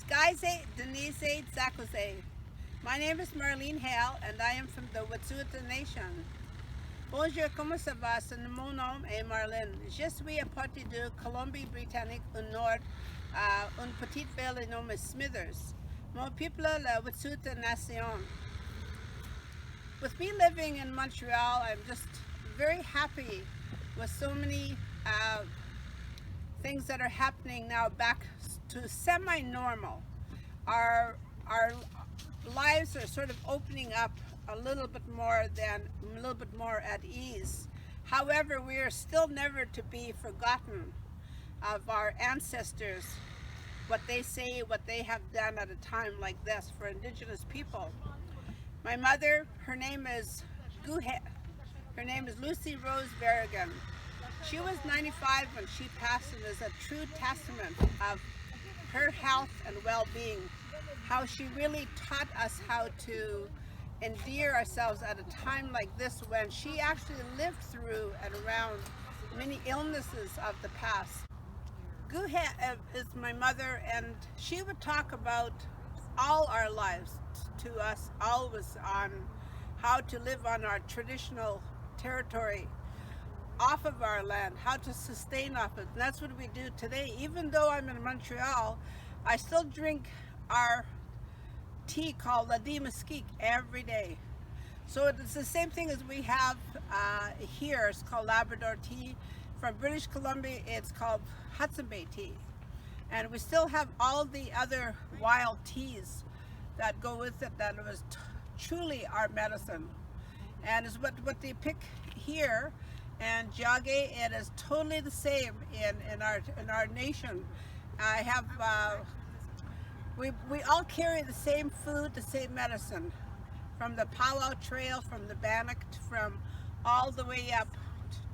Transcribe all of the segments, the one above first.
Gaise Denise Zakose. My name is Marlene Hale and I am from the Wet'suwet'en Nation. Bonjour, comment ça va? Mon nom est Marlene. Je suis à partir de Colombie-Britannique au nord, une petite ville nommée Smithers. Mon peuple, la Wet'suwet'en Nation. With me living in Montreal, I'm just very happy with so many things that are happening now back to semi-normal. Our lives are sort of opening up a little bit more at ease. However, we are still never to be forgotten of our ancestors, what they say, what they have done at a time like this for Indigenous people. My mother, her name is Lucy Rose Berrigan. She was 95 when she passed, and is a true testament of her health and well-being, how she really taught us how to endear ourselves at a time like this when she actually lived through and around many illnesses of the past. Guhe is my mother, and she would talk about all our lives to us, always on how to live on our traditional territory, off of our land, how to sustain off it. And that's what we do today. Even though I'm in Montreal, I still drink our tea called La Di Mesquite every day. So it's the same thing as we have here. It's called Labrador tea. From British Columbia, it's called Hudson Bay tea. And we still have all the other wild teas that go with it that was truly our medicine. And it's what they pick here. And Jage, it is totally the same in our nation. I have we all carry the same food, the same medicine, from the Powwow Trail, from the Bannock, from all the way up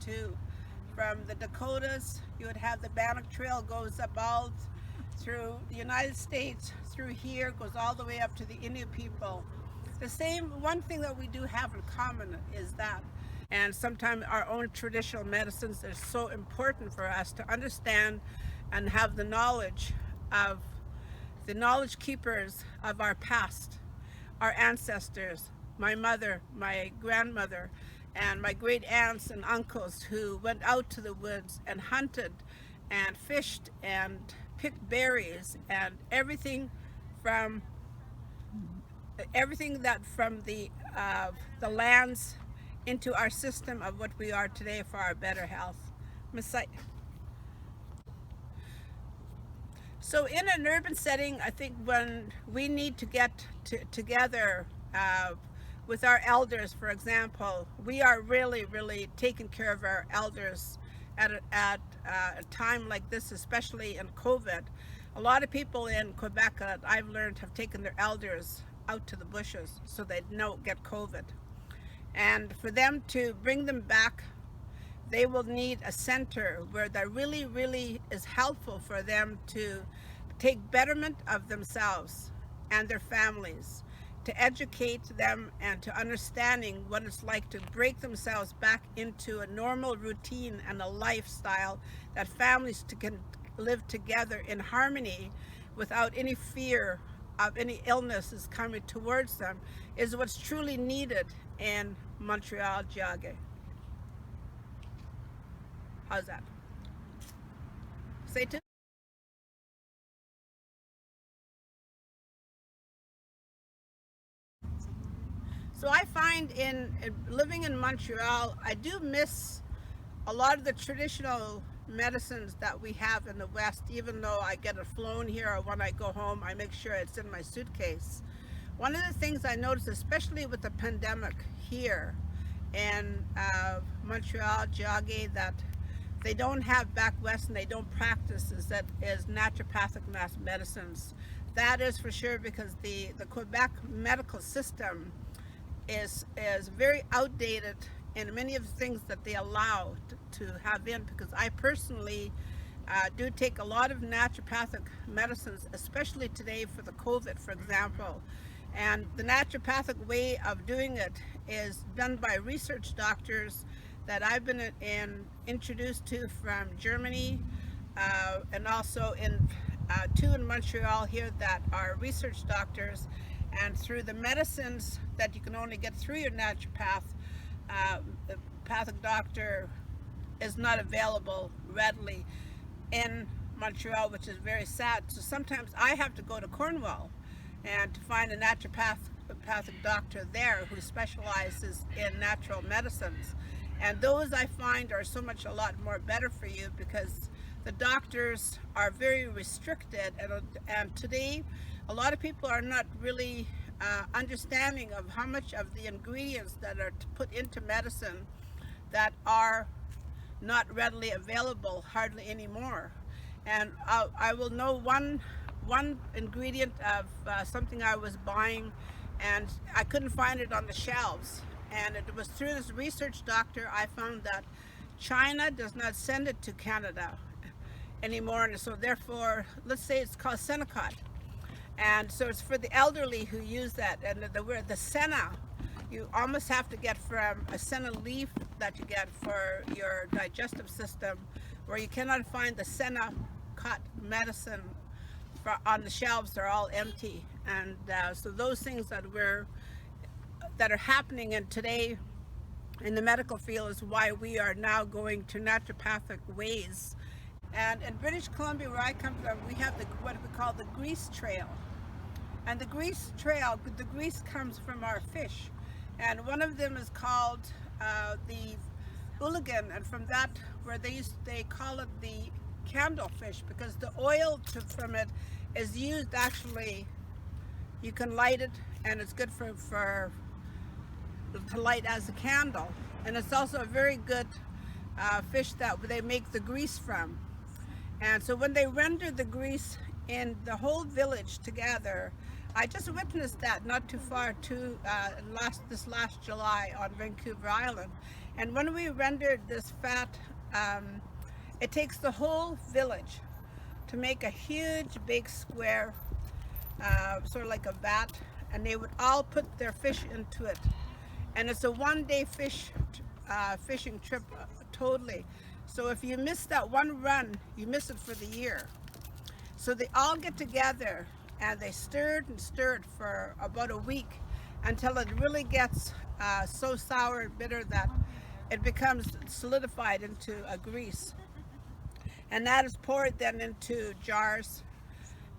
to from the Dakotas. You would have the Bannock Trail goes up all through the United States, through here, goes all the way up to the Inuit people. The same one thing that we do have in common is that. And sometimes our own traditional medicines are so important for us to understand and have the knowledge of the knowledge keepers of our past, our ancestors, my mother, my grandmother, and my great aunts and uncles who went out to the woods and hunted and fished and picked berries and everything that from the lands into our system of what we are today for our better health. So in an urban setting, I think when we need to get together with our elders, for example, we are really taking care of our elders at a time like this, especially in COVID. A lot of people in Quebec, I've learned, have taken their elders out to the bushes so they don't get COVID. And for them to bring them back, they will need a center where that really is helpful for them to take betterment of themselves and their families, to educate them and to understanding what it's like to break themselves back into a normal routine and a lifestyle that families can live together in harmony without any fear of any illnesses coming towards them, is what's truly needed in Montreal, Jage. How's that? Say two. So I find in living in Montreal, I do miss a lot of the traditional medicines that we have in the West, even though I get it flown here, or when I go home, I make sure it's in my suitcase. One of the things I noticed, especially with the pandemic here in Montreal, Jage, that they don't have back west and they don't practice is naturopathic medicines. That is for sure, because the Quebec medical system is very outdated in many of the things that they allow to have in, because I personally do take a lot of naturopathic medicines, especially today for the COVID, for example. And the naturopathic way of doing it is done by research doctors that I've been introduced to from Germany, and also in two in Montreal here that are research doctors, and through the medicines that you can only get through your naturopath, the pathic doctor is not available readily in Montreal, which is very sad. So sometimes I have to go to Cornwall and to find a naturopathic doctor there who specializes in natural medicines. And those I find are a lot more better for you, because the doctors are very restricted, and today a lot of people are not really understanding of how much of the ingredients that are put into medicine that are not readily available hardly anymore. And I will know one ingredient of something I was buying, and I couldn't find it on the shelves. And it was through this research doctor I found that China does not send it to Canada anymore, and so therefore, let's say it's called Senecot, and so it's for the elderly who use that. And the senna, you almost have to get from a senna leaf that you get for your digestive system, where you cannot find the Senecot medicine on the shelves. They're all empty. And so those things that are happening in today in the medical field is why we are now going to naturopathic ways. And in British Columbia, where I come from, we have what we call the grease trail. And the grease trail, the grease comes from our fish. And one of them is called the hooligan, and from that, where they call it the candlefish, because the oil from it is used, actually, you can light it, and it's good to light as a candle. And it's also a very good fish that they make the grease from. And so when they render the grease in the whole village together, I just witnessed that not too far this last July on Vancouver Island. And when we rendered this fat, it takes the whole village to make a huge big square, sort of like a vat, and they would all put their fish into it. And it's a one-day fishing trip totally. So if you miss that one run, you miss it for the year. So they all get together and they stir it for about a week until it really gets so sour and bitter that it becomes solidified into a grease. And that is poured then into jars,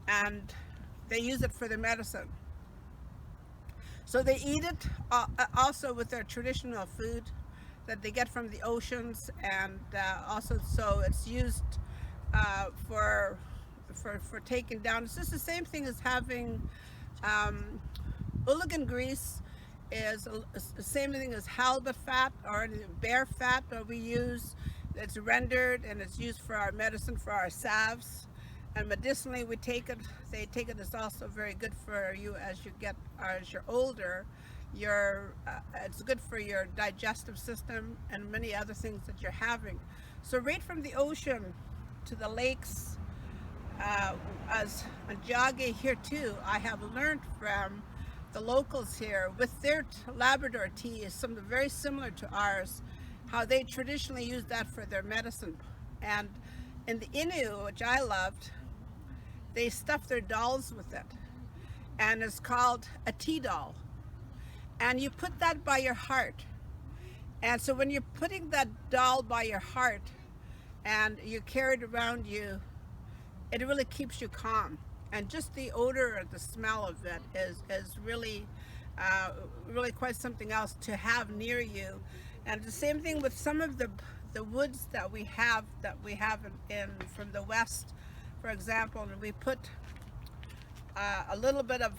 and they use it for their medicine. So they eat it also with their traditional food that they get from the oceans, and also so it's used for taking down. It's just the same thing as having hooligan grease is the same thing as halibut fat or bear fat that we use. It's rendered and it's used for our medicine, for our salves, and medicinally we take it. They take it. It's also very good for you as you're older. It's good for your digestive system and many other things that you're having. So right from the ocean to the lakes, as a Tiohtià here too, I have learned from the locals here with their Labrador tea is something very similar to ours, how they traditionally use that for their medicine. And in the Innu, which I loved, they stuff their dolls with it, and it's called a tea doll. And you put that by your heart. And so when you're putting that doll by your heart and you carry it around you, it really keeps you calm. And just the odor or the smell of it is really, really quite something else to have near you. And the same thing with some of the woods that we have in from the West, for example, and we put a little bit of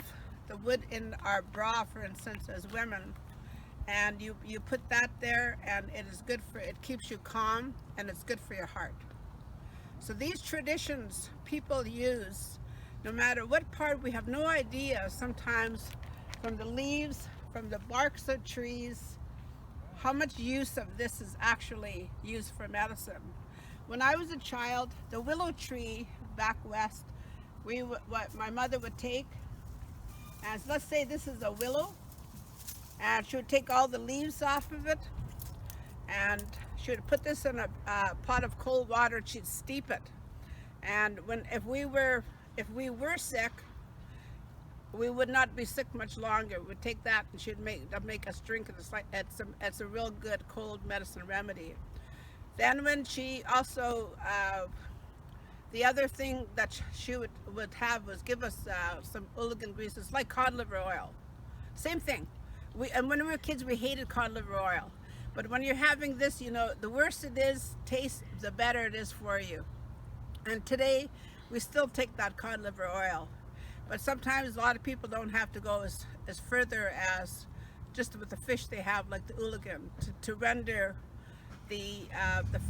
the wood in our bra, for instance, as women, and you put that there, and it is good it keeps you calm, and it's good for your heart. So these traditions people use, no matter what part, we have no idea sometimes from the leaves, from the barks of trees, how much use of this is actually used for medicine. When I was a child, the willow tree back west, what my mother would take, and let's say this is a willow, and she would take all the leaves off of it, and she would put this in a pot of cold water, and she'd steep it. And if we were sick, we would not be sick much longer. We'd take that and she'd make us drink it. It's a real good cold medicine remedy. Then when she also, the other thing that she would have was give us some Ooligan grease. It's like cod liver oil. Same thing. And when we were kids, we hated cod liver oil. But when you're having this, you know, the worse it is, taste, the better it is for you. And today, we still take that cod liver oil. But sometimes a lot of people don't have to go as further as just with the fish they have, like the Ooligan, to render the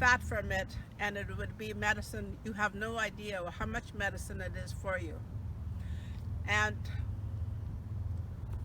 fat from it, and it would be medicine. You have no idea how much medicine it is for you. And